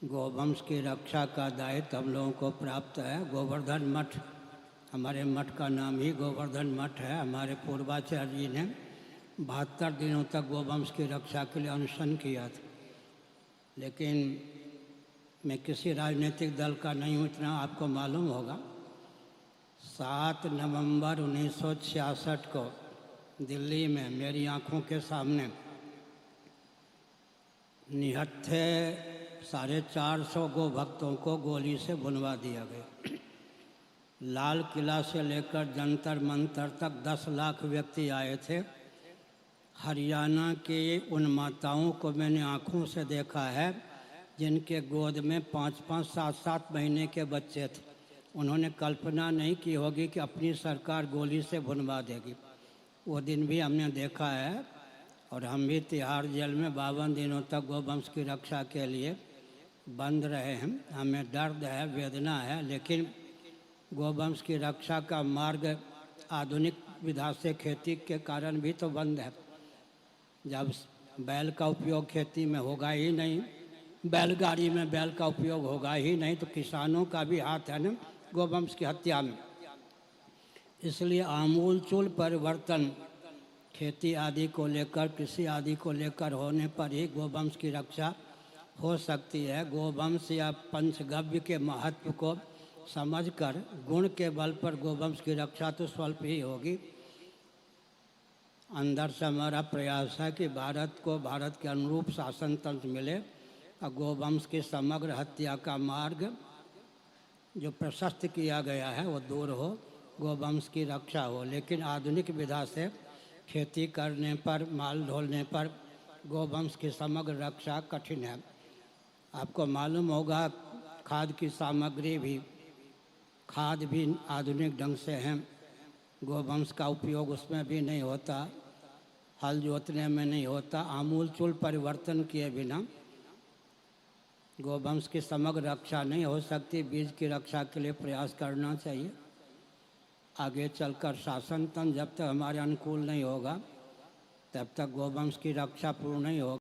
गोवंश की रक्षा का दायित्व हम लोगों को प्राप्त है। गोवर्धन मठ, हमारे मठ का नाम ही गोवर्धन मठ है। हमारे पूर्वाचार्य जी ने 72 दिनों तक गोवंश की रक्षा के लिए अनशन किया था। लेकिन मैं किसी राजनीतिक दल का नहीं हूँ, इतना आपको मालूम होगा। 7 नवंबर 1966 को दिल्ली में मेरी आंखों के सामने निहत्थे 450 गो भक्तों को गोली से भुनवा दिया गया। लाल किला से लेकर जंतर मंतर तक 10 लाख व्यक्ति आए थे। हरियाणा के उन माताओं को मैंने आँखों से देखा है जिनके गोद में 5-5, 7-7 महीने के बच्चे थे। उन्होंने कल्पना नहीं की होगी कि अपनी सरकार गोली से भुनवा देगी। वो दिन भी हमने देखा है। और हम भी तिहाड़ जेल में 52 दिनों तक गोवंश की रक्षा के लिए बंद रहे हैं। हमें दर्द है, वेदना है, लेकिन गोवंश की रक्षा का मार्ग आधुनिक विधा से खेती के कारण भी तो बंद है। जब बैल का उपयोग खेती में होगा ही नहीं, बैलगाड़ी में बैल का उपयोग होगा ही नहीं, तो किसानों का भी हाथ है ना गोवंश की हत्या में। इसलिए आमूलचूल परिवर्तन खेती आदि को लेकर, कृषि आदि को लेकर होने पर ही गोवंश की रक्षा हो सकती है। गोवंश या पंचगव्य के महत्व को समझकर गुण के बल पर गोवंश की रक्षा तो स्वल्प ही होगी। अंदर से हमारा प्रयास है कि भारत को भारत के अनुरूप शासन तंत्र मिले और गोवंश की समग्र हत्या का मार्ग जो प्रशस्त किया गया है वो दूर हो, गोवंश की रक्षा हो। लेकिन आधुनिक विधा से खेती करने पर, माल ढोलने पर गोवंश की समग्र रक्षा कठिन है। आपको मालूम होगा खाद की सामग्री भी, खाद भी आधुनिक ढंग से हैं। गोवंश का उपयोग उसमें भी नहीं होता, हल जोतने में नहीं होता। आमूलचूल परिवर्तन किए बिना गोवंश की समग्र रक्षा नहीं हो सकती। बीज की रक्षा के लिए प्रयास करना चाहिए। आगे चलकर शासन तंत्र जब तक हमारे अनुकूल नहीं होगा तब तक गोवंश की रक्षा पूर्ण नहीं होगी।